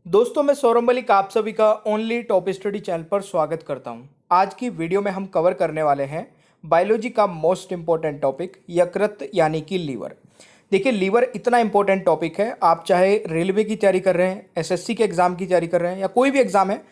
दोस्तों मैं सौरभ मलिक आप सभी का ओनली टॉप स्टडी चैनल पर स्वागत करता हूं। आज की वीडियो में हम कवर करने वाले हैं बायोलॉजी का मोस्ट इंपॉर्टेंट टॉपिक यकृत यानी कि लीवर। देखिए लीवर इतना इंपॉर्टेंट टॉपिक है, आप चाहे रेलवे की तैयारी कर रहे हैं, एसएससी के एग्जाम की तैयारी कर रहे हैं या कोई भी एग्जाम है,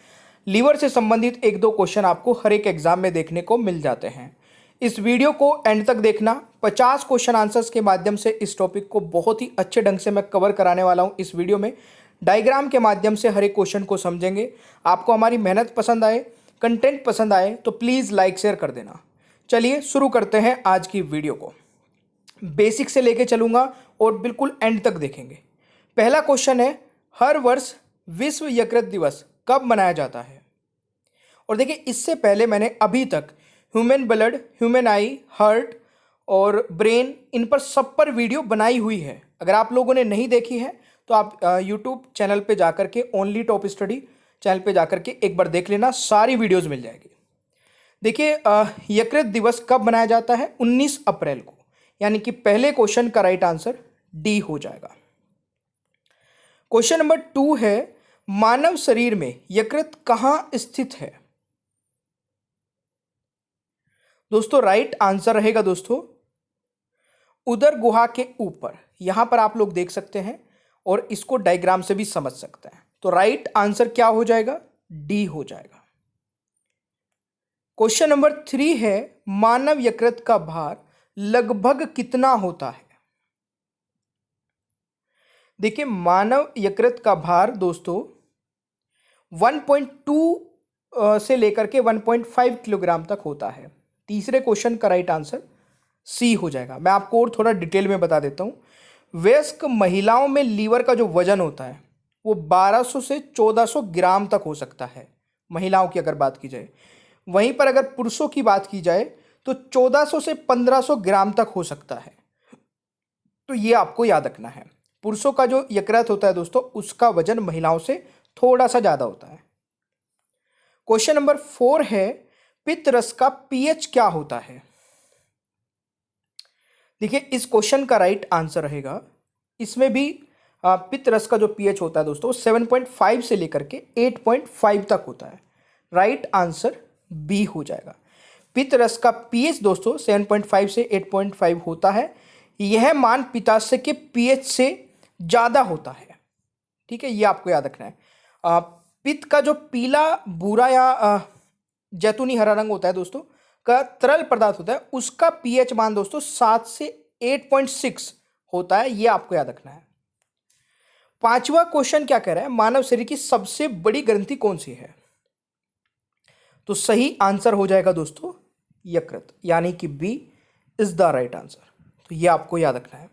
लीवर से संबंधित एक दो क्वेश्चन आपको हर एक एग्जाम में देखने को मिल जाते हैं। इस वीडियो को एंड तक देखना। 50 क्वेश्चन आंसर्स के माध्यम से इस टॉपिक को बहुत ही अच्छे ढंग से मैं कवर कराने वाला हूं। इस वीडियो में डायग्राम के माध्यम से हर एक क्वेश्चन को समझेंगे। आपको हमारी मेहनत पसंद आए, कंटेंट पसंद आए तो प्लीज़ लाइक शेयर कर देना। चलिए शुरू करते हैं आज की वीडियो को। बेसिक से लेके चलूंगा और बिल्कुल एंड तक देखेंगे। पहला क्वेश्चन है, हर वर्ष विश्व यकृत दिवस कब मनाया जाता है? और देखिए इससे पहले मैंने अभी तक ह्यूमन ब्लड, ह्यूमन आई, हार्ट और ब्रेन, इन पर सब पर वीडियो बनाई हुई है। अगर आप लोगों ने नहीं देखी है तो आप यूट्यूब चैनल पे जाकर के ओनली टॉप स्टडी चैनल पे जाकर के एक बार देख लेना, सारी वीडियोस मिल जाएगी। देखिए यकृत दिवस कब मनाया जाता है? 19 अप्रैल को, यानी कि पहले क्वेश्चन का राइट आंसर डी हो जाएगा। क्वेश्चन नंबर 2 है, मानव शरीर में यकृत कहां स्थित है? दोस्तों राइट आंसर रहेगा दोस्तों उदर गुहा के ऊपर। यहां पर आप लोग देख सकते हैं और इसको डायग्राम से भी समझ सकते हैं। तो राइट आंसर क्या हो जाएगा? डी हो जाएगा। क्वेश्चन नंबर 3 है, मानव यकृत का भार लगभग कितना होता है? देखिए मानव यकृत का भार दोस्तों 1.2 से लेकर के 1.5 किलोग्राम तक होता है। तीसरे क्वेश्चन का राइट आंसर सी हो जाएगा। मैं आपको और थोड़ा डिटेल में बता देता हूं। वयस्क महिलाओं में लीवर का जो वजन होता है वो 1200 से 1400 ग्राम तक हो सकता है, महिलाओं की अगर बात की जाए। वहीं पर अगर पुरुषों की बात की जाए तो 1400 से 1500 ग्राम तक हो सकता है। तो ये आपको याद रखना है। पुरुषों का जो यकृत होता है दोस्तों, उसका वजन महिलाओं से थोड़ा सा ज्यादा होता है। क्वेश्चन नंबर 4 है, पित्त रस का पीएच क्या होता है? देखिए इस क्वेश्चन का राइट आंसर रहेगा, इसमें भी पित्त रस का जो पीएच होता है दोस्तों 7.5 से लेकर के 8.5 तक होता है। राइट आंसर बी हो जाएगा। पित्त रस का पीएच दोस्तों 7.5 से 8.5 होता है। यह मान पित्ताशय के पीएच से ज़्यादा होता है। ठीक है, ये आपको याद रखना है। पित्त का जो पीला, भूरा या जैतूनी हरा रंग होता है दोस्तों का तरल पदार्थ होता है, उसका पीएच मान दोस्तों 7 से 8.6 होता है। ये आपको याद रखना है। पांचवा क्वेश्चन क्या कह रहा है, मानव शरीर की सबसे बड़ी ग्रंथि कौन सी है? तो सही आंसर हो जाएगा दोस्तों यकृत, यानी कि B is the right answer. तो ये आपको याद रखना है।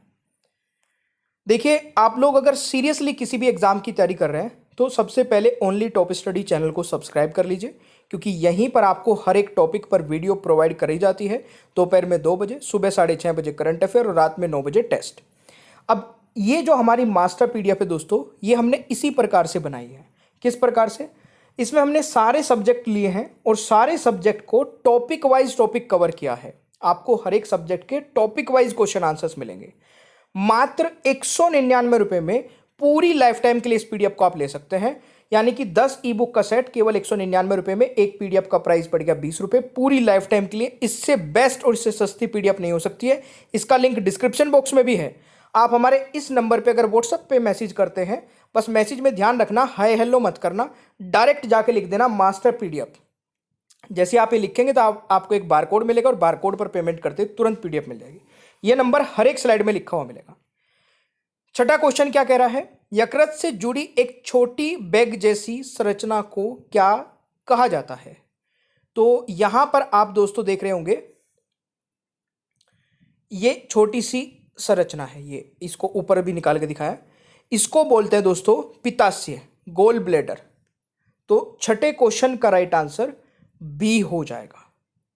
देखिए आप लोग अगर सीरियसली किसी भी एग्जाम की तैयारी कर रहे हैं तो सबसे पहले ओनली टॉप स्टडी चैनल को सब्सक्राइब कर लीजिए, क्योंकि यहीं पर आपको हर एक टॉपिक पर वीडियो प्रोवाइड करी जाती है। दोपहर में 2 बजे, सुबह 6:30 बजे करंट अफेयर और रात में 9 बजे टेस्ट। अब ये जो हमारी मास्टर पीडीएफ है दोस्तों, ये हमने इसी प्रकार से बनाई है। किस प्रकार से? इसमें हमने सारे सब्जेक्ट लिए हैं और सारे सब्जेक्ट को टॉपिक वाइज टॉपिक कवर किया है। आपको हर एक सब्जेक्ट के टॉपिक वाइज क्वेश्चन आंसर्स मिलेंगे। मात्र 199 रुपए में पूरी लाइफ टाइम के लिए इस पीडीएफ को आप ले सकते हैं, यानी कि 10 ई बुक का सेट केवल 199 रुपए में। एक पीडीएफ का प्राइस पड़ गया 20 रुपए पूरी लाइफ टाइम के लिए। इससे बेस्ट और इससे सस्ती पीडीएफ नहीं हो सकती है। इसका लिंक डिस्क्रिप्शन बॉक्स में भी है। आप हमारे इस नंबर पे अगर व्हाट्सएप पे मैसेज करते हैं, बस मैसेज में ध्यान रखना हाय हेलो मत करना, डायरेक्ट जाके लिख देना मास्टर पीडीएफ। जैसे आप ये लिखेंगे तो आपको एक बारकोड मिलेगा और बारकोड पर पेमेंट करते तुरंत पीडीएफ मिल जाएगी। ये नंबर हर एक स्लाइड में लिखा हुआ मिलेगा। छठा क्वेश्चन क्या कह रहा है, यकृत से जुड़ी एक छोटी बैग जैसी संरचना को क्या कहा जाता है? तो यहां पर आप दोस्तों देख रहे होंगे, ये छोटी सी संरचना है, ये इसको ऊपर भी निकाल के दिखाया। इसको बोलते हैं दोस्तों पित्ताशय, गोल ब्लैडर। तो छठे क्वेश्चन का राइट आंसर बी हो जाएगा।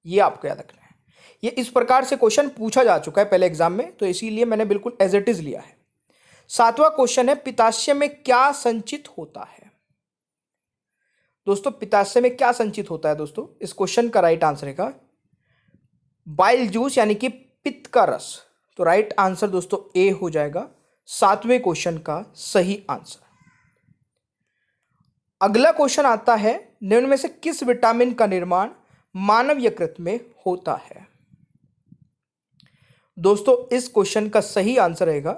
ये आपको याद रखना है। ये इस प्रकार से क्वेश्चन पूछा जा चुका है पहले एग्जाम में, तो इसीलिए मैंने बिल्कुल एज इट इज लिया है। सातवां क्वेश्चन है, पित्ताशय में क्या संचित होता है? दोस्तों पित्ताशय में क्या संचित होता है दोस्तों? इस क्वेश्चन का राइट आंसर है बाइल जूस, यानी कि पित्त का रस। तो राइट आंसर दोस्तों ए हो जाएगा 7वें क्वेश्चन का सही आंसर। अगला क्वेश्चन आता है, निम्न में से किस विटामिन का निर्माण मानव यकृत में होता है? दोस्तों इस क्वेश्चन का सही आंसर रहेगा,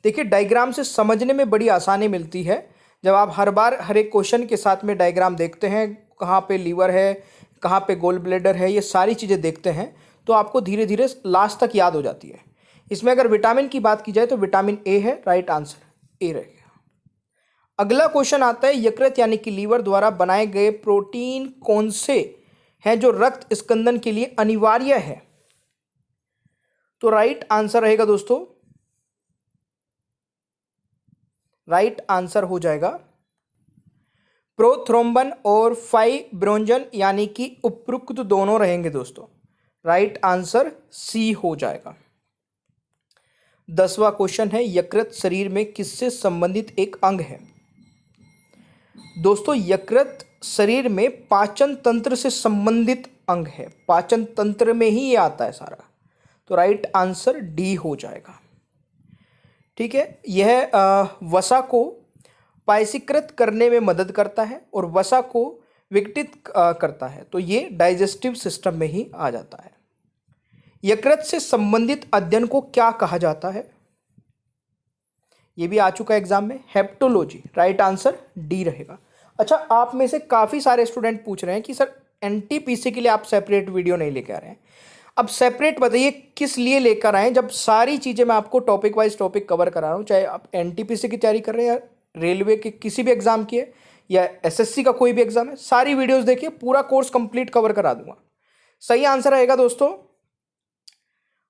देखिए डायग्राम से समझने में बड़ी आसानी मिलती है। जब आप हर बार हर एक क्वेश्चन के साथ में डायग्राम देखते हैं, कहाँ पे लीवर है, कहाँ पे गोल ब्लैडर है, ये सारी चीज़ें देखते हैं तो आपको धीरे धीरे लास्ट तक याद हो जाती है। इसमें अगर विटामिन की बात की जाए तो विटामिन ए है, राइट आंसर ए रहेगा। अगला क्वेश्चन आता है, यकृत यानी कि लीवर द्वारा बनाए गए प्रोटीन कौन से हैं जो रक्त स्कंदन के लिए अनिवार्य है? तो राइट आंसर रहेगा दोस्तों, राइट आंसर हो जाएगा प्रोथ्रोम्बन और फाइब्रोंजन, यानी कि उपरोक्त दोनों रहेंगे दोस्तों। राइट आंसर सी हो जाएगा। 10वां क्वेश्चन है, यकृत शरीर में किससे संबंधित एक अंग है? दोस्तों यकृत शरीर में पाचन तंत्र से संबंधित अंग है, पाचन तंत्र में ही ये आता है सारा, तो राइट आंसर डी हो जाएगा। ठीक है, यह वसा को पायसीकृत करने में मदद करता है और वसा को विघटित करता है, तो ये डाइजेस्टिव सिस्टम में ही आ जाता है। यकृत से संबंधित अध्ययन को क्या कहा जाता है? ये भी आ चुका है एग्जाम में, हेप्टोलॉजी। राइट आंसर डी रहेगा। अच्छा, आप में से काफ़ी सारे स्टूडेंट पूछ रहे हैं कि सर एनटीपीसी के लिए आप सेपरेट वीडियो नहीं लेकर आ रहे हैं। अब सेपरेट बताइए किस लिए लेकर आए, जब सारी चीज़ें मैं आपको टॉपिक वाइज टॉपिक कवर करा रहा हूँ, चाहे आप एनटीपीसी की तैयारी कर रहे हैं या रेलवे के किसी भी एग्जाम की है या एसएससी का कोई भी एग्जाम है, सारी वीडियोस देखिए, पूरा कोर्स कंप्लीट कवर करा दूंगा। सही आंसर आएगा दोस्तों,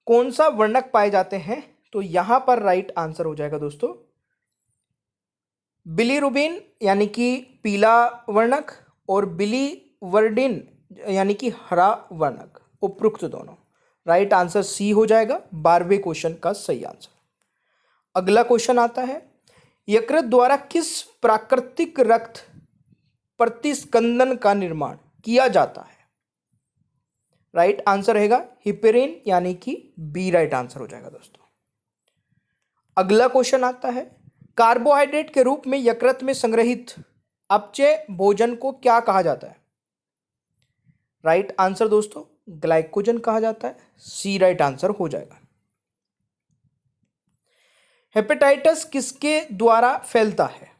कौन सा वर्णक पाए जाते हैं? तो यहां पर राइट आंसर हो जाएगा दोस्तों बिलीरुबिन, यानी कि पीला वर्णक, और बिलीवर्डिन यानी कि हरा वर्णक, उपरोक्त दोनों। राइट आंसर सी हो जाएगा, 12वें क्वेश्चन का सही आंसर। अगला क्वेश्चन आता है, यकृत द्वारा किस प्राकृतिक रक्त प्रतिस्कंदन का निर्माण किया जाता है? राइट आंसर रहेगा हिपेरिन, यानी कि बी राइट आंसर हो जाएगा दोस्तों। अगला क्वेश्चन आता है, कार्बोहाइड्रेट के रूप में यकृत में संग्रहित अपचय भोजन को क्या कहा जाता है? राइट आंसर दोस्तों ग्लाइकोजन कहा जाता है, सी राइट आंसर हो जाएगा। हेपेटाइटिस किसके द्वारा फैलता है?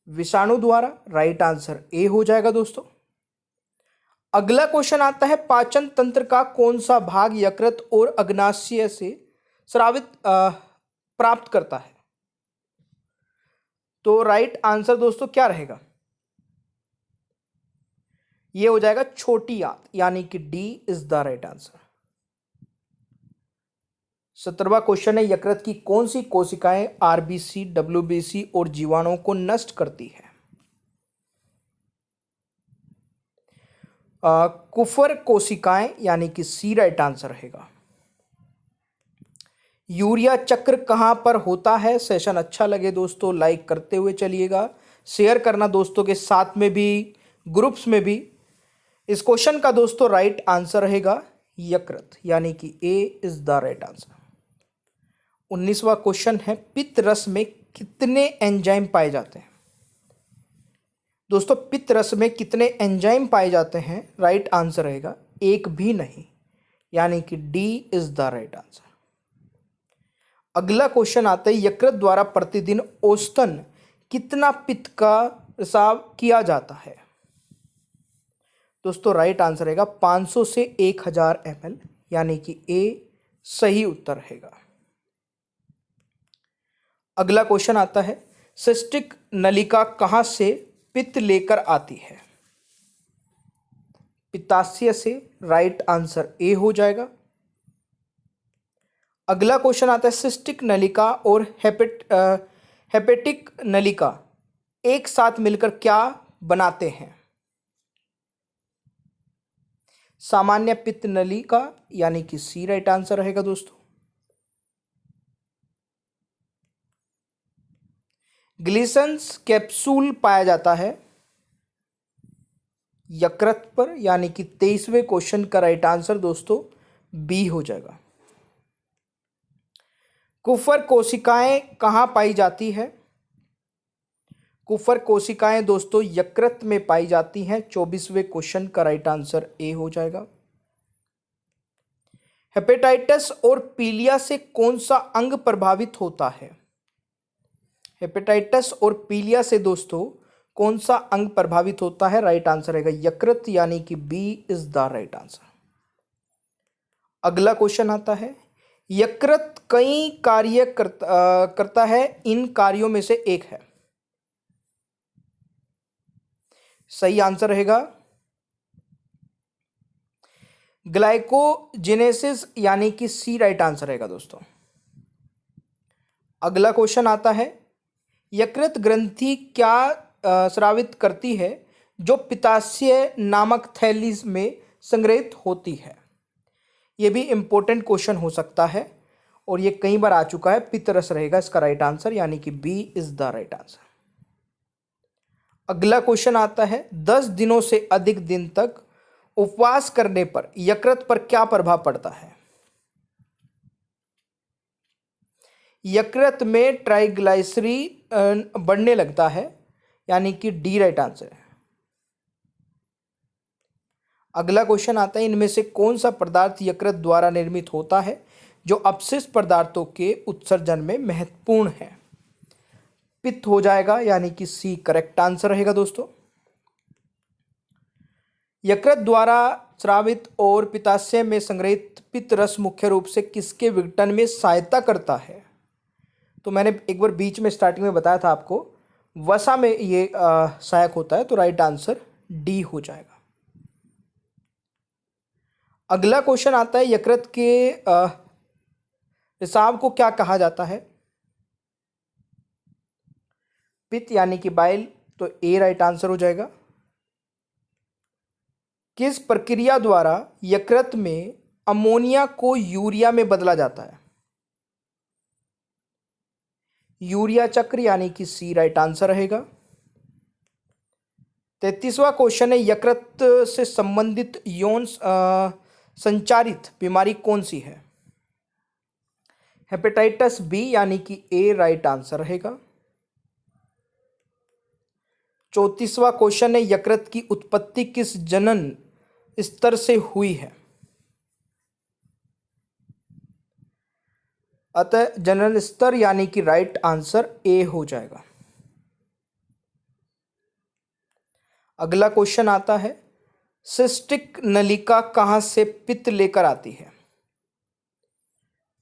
विषाणु द्वारा, राइट आंसर ए हो जाएगा दोस्तों। अगला क्वेश्चन आता है, पाचन तंत्र का कौन सा भाग यकृत और अग्नाशय से स्रावित प्राप्त करता है? तो राइट आंसर दोस्तों क्या रहेगा? ये हो जाएगा छोटी आंत, यानी कि D is the right answer. 17वां क्वेश्चन है, यकृत की कौन सी कोशिकाएं आरबीसी, डब्ल्यूबीसी और जीवाणुओं को नष्ट करती है? कुफर कोशिकाएं, यानी कि सी राइट आंसर रहेगा। यूरिया चक्र कहां पर होता है? सेशन अच्छा लगे दोस्तों लाइक करते हुए चलिएगा, शेयर करना दोस्तों के साथ में भी, ग्रुप्स में भी। इस क्वेश्चन का दोस्तों राइट आंसर रहेगा यकृत, यानी कि A is the right answer. 19वां क्वेश्चन है, पित्त रस में कितने एंजाइम पाए जाते हैं? दोस्तों पित्त रस में कितने एंजाइम पाए जाते हैं? राइट आंसर रहेगा एक भी नहीं, यानी कि D is the right answer. अगला क्वेश्चन आता है, यकृत द्वारा प्रतिदिन औसतन कितना पित्त का रिसाव किया जाता है? दोस्तों राइट आंसर रहेगा 500 से 1000 ml, यानी कि ए सही उत्तर रहेगा। अगला क्वेश्चन आता है, सिस्टिक नलिका कहां से पित्त लेकर आती है? पित्ताशय से, राइट आंसर ए हो जाएगा। अगला क्वेश्चन आता है, सिस्टिक नलिका और हेपेटिक नलिका एक साथ मिलकर क्या बनाते हैं? सामान्य पित्त नलिका, यानी कि सी राइट आंसर रहेगा दोस्तों। ग्लिसन्स कैप्सूल पाया जाता है यकृत पर, यानी कि 23वें क्वेश्चन का राइट आंसर दोस्तों बी हो जाएगा। कुफर कोशिकाएं कहां पाई जाती है? कुफर कोशिकाएं दोस्तों यकृत में पाई जाती हैं। 24वें क्वेश्चन का राइट आंसर ए हो जाएगा। हेपेटाइटिस और पीलिया से कौन सा अंग प्रभावित होता है? हेपेटाइटिस और पीलिया से दोस्तों कौन सा अंग प्रभावित होता है? राइट आंसर रहेगा यकृत, यानी कि B is the right answer. अगला क्वेश्चन आता है, यकृत कई कार्य करता है, इन कार्यों में से एक है। सही आंसर रहेगा ग्लाइकोजेनेसिस, यानी कि सी राइट आंसर रहेगा दोस्तों। अगला क्वेश्चन आता है, यकृत ग्रंथि क्या स्रावित करती है जो पित्ताशय नामक थैली में संग्रहित होती है? यह भी इंपॉर्टेंट क्वेश्चन हो सकता है और ये कई बार आ चुका है। पित्तरस रहेगा इसका राइट आंसर, यानी कि B is the right answer. अगला क्वेश्चन आता है, 10 दिनों से अधिक दिन तक उपवास करने पर यकृत पर क्या प्रभाव पड़ता है? यकृत में ट्राइग्लिसरीड बढ़ने लगता है, यानी कि डी राइट आंसर है। अगला क्वेश्चन आता है, इनमें से कौन सा पदार्थ यकृत द्वारा निर्मित होता है जो अपशिष्ट पदार्थों के उत्सर्जन में महत्वपूर्ण है? पित्त हो जाएगा, यानी कि सी करेक्ट आंसर रहेगा दोस्तों। यकृत द्वारा स्रावित और पित्ताशय में संग्रहित पित्त रस मुख्य रूप से किसके विघटन में सहायता करता है? तो मैंने एक बार बीच में स्टार्टिंग में बताया था आपको, वसा में ये सहायक होता है, तो राइट आंसर डी हो जाएगा। अगला क्वेश्चन आता है, यकृत के रिसाव को क्या कहा जाता है? पित्त, यानी कि बाइल, तो ए राइट आंसर हो जाएगा। किस प्रक्रिया द्वारा यकृत में अमोनिया को यूरिया में बदला जाता है? यूरिया चक्र, यानी कि सी राइट आंसर रहेगा। 33वां क्वेश्चन है, यकृत से संबंधित यौन संचारित बीमारी कौन सी है? हेपेटाइटिस बी, यानी कि ए राइट आंसर रहेगा। 34वां क्वेश्चन है, यकृत की उत्पत्ति किस जनन स्तर से हुई है? अतः जनन स्तर, यानी कि राइट आंसर ए हो जाएगा। अगला क्वेश्चन आता है, सिस्टिक नलिका कहां से पित्त लेकर आती है?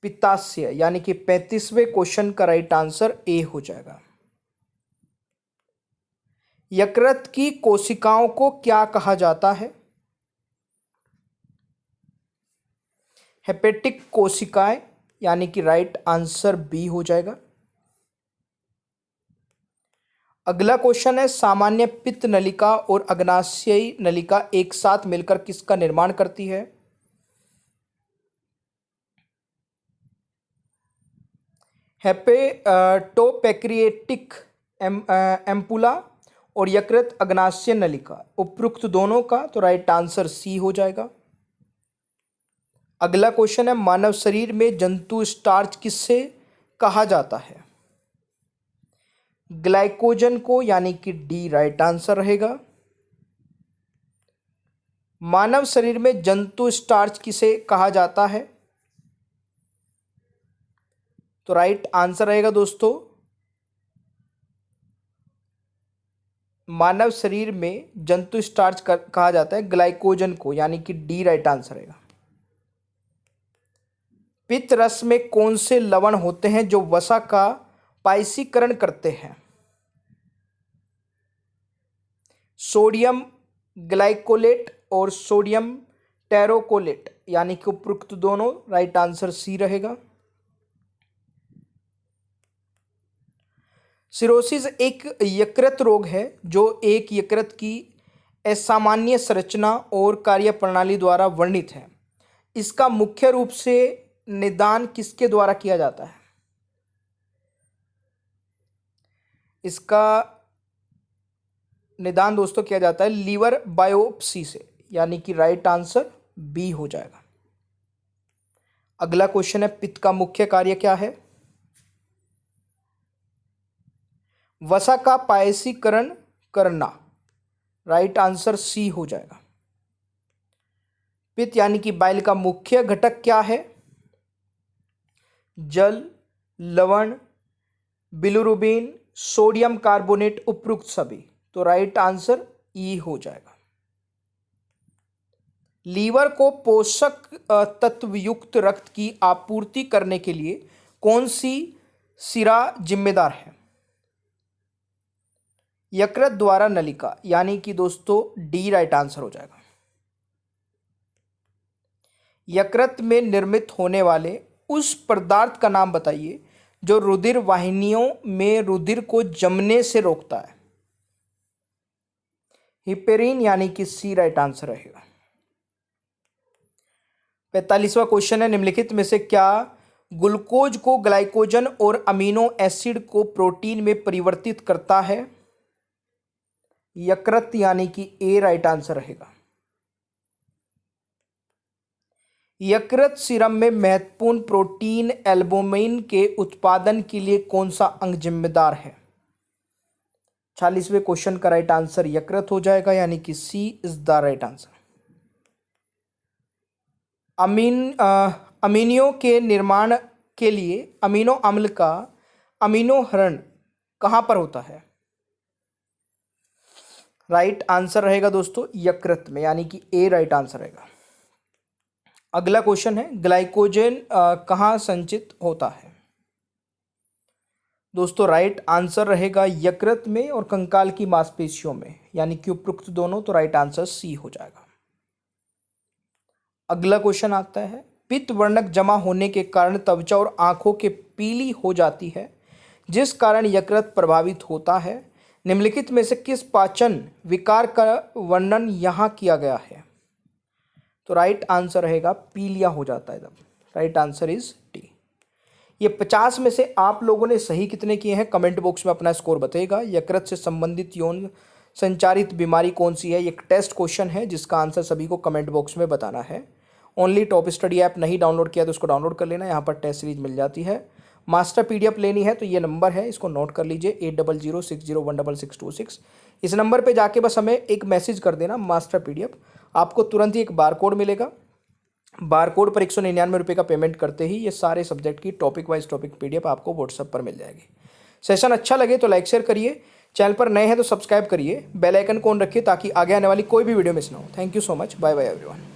पित्ताशय, यानी कि 35वें क्वेश्चन का राइट आंसर ए हो जाएगा। यकृत की कोशिकाओं को क्या कहा जाता है? हेपेटिक कोशिकाएं, यानी कि राइट आंसर बी हो जाएगा। अगला क्वेश्चन है, सामान्य पित्त नलिका और अग्नाशयी नलिका एक साथ मिलकर किसका निर्माण करती है? हेपेटोपैक्रियाटिक एम्पुला और यकृत अग्नाशय नलिका, उपरोक्त दोनों का, तो राइट आंसर सी हो जाएगा। अगला क्वेश्चन है, मानव शरीर में जंतु स्टार्च किससे कहा जाता है? ग्लाइकोजन को, यानी कि डी राइट आंसर रहेगा। मानव शरीर में जंतु स्टार्च किसे कहा जाता है? तो राइट आंसर रहेगा दोस्तों, मानव शरीर में जंतु स्टार्च कहा जाता है ग्लाइकोजन को, यानी कि डी राइट आंसर रहेगा। पित्त रस में कौन से लवण होते हैं जो वसा का पायसीकरण करते हैं? सोडियम ग्लाइकोलेट और सोडियम टेरोकोलेट, यानी कि उपरोक्त दोनों, राइट आंसर सी रहेगा। सिरोसिस एक यकृत रोग है जो एक यकृत की असामान्य संरचना और कार्यप्रणाली द्वारा वर्णित है। इसका मुख्य रूप से निदान किसके द्वारा किया जाता है? इसका निदान दोस्तों किया जाता है लीवर बायोप्सी से, यानी कि राइट आंसर बी हो जाएगा। अगला क्वेश्चन है, पित्त का मुख्य कार्य क्या है? वसा का पायसीकरण करना, राइट आंसर सी हो जाएगा। पित्त यानी कि बाइल का मुख्य घटक क्या है? जल, लवण, बिलिरुबिन, सोडियम कार्बोनेट, उपरोक्त सभी। तो राइट आंसर ई हो जाएगा। लीवर को पोषक तत्व युक्त रक्त की आपूर्ति करने के लिए कौन सी सिरा जिम्मेदार है? यकृत द्वारा नलिका, यानी कि दोस्तों डी राइट आंसर हो जाएगा। यकृत में निर्मित होने वाले उस पदार्थ का नाम बताइए जो रुधिर वाहिनियों में रुधिर को जमने से रोकता है। हिपेरिन, यानी कि सी राइट आंसर रहेगा। 45वां क्वेश्चन है, निम्नलिखित में से क्या ग्लूकोज को ग्लाइकोजन और अमीनो एसिड को प्रोटीन में परिवर्तित करता है? यकृत, यानी कि ए राइट आंसर रहेगा। यकृत सीरम में महत्वपूर्ण प्रोटीन एल्बुमिन के उत्पादन के लिए कौन सा अंग जिम्मेदार है? 46वें क्वेश्चन का राइट आंसर यकृत हो जाएगा, यानी कि सी इज द राइट आंसर। अमीनियों के निर्माण के लिए अमीनो अम्ल का अमीनोहरण कहां पर होता है? राइट आंसर रहेगा दोस्तों यकृत में, यानी कि ए राइट आंसर रहेगा। अगला क्वेश्चन है, ग्लाइकोजन कहां संचित होता है? दोस्तों राइट आंसर रहेगा यकृत में और कंकाल की मांसपेशियों में, यानी कि उपरोक्त दोनों। तो राइट आंसर सी हो जाएगा। अगला क्वेश्चन आता है, पित्त वर्णक जमा होने के कारण त्वचा और आंखों के पीली हो जाती है, जिस कारण यकृत प्रभावित होता है। निम्नलिखित में से किस पाचन विकार का वर्णन यहाँ किया गया है? तो राइट आंसर रहेगा पीलिया हो जाता है तब। Right answer is D. ये 50 में से आप लोगों ने सही कितने किए हैं कमेंट बॉक्स में अपना स्कोर बताइएगा। यकृत से संबंधित यौन संचारित बीमारी कौन सी है? एक टेस्ट क्वेश्चन है जिसका आंसर सभी को कमेंट बॉक्स में बताना है। ओनली टॉप स्टडी ऐप नहीं डाउनलोड किया तो उसको डाउनलोड कर लेना, यहाँ पर टेस्ट सीरीज मिल जाती है। मास्टर पीडीएफ लेनी है तो ये नंबर है, इसको नोट कर लीजिए 8006016626। इस नंबर पे जाके बस हमें एक मैसेज कर देना मास्टर पीडीएफ, आपको तुरंत ही एक बारकोड मिलेगा। बारकोड पर 199 रुपये का पेमेंट करते ही ये सारे सब्जेक्ट की टॉपिक वाइज टॉपिक पीडीएफ आपको व्हाट्सएप पर मिल जाएगी। सेशन अच्छा लगे तो लाइक शेयर करिए, चैनल पर नए हैं तो सब्सक्राइब करिए, बेल आइकन को ऑन रखिए ताकि आगे आने वाली कोई भी वीडियो मिस ना हो। Thank you so much, bye bye everyone.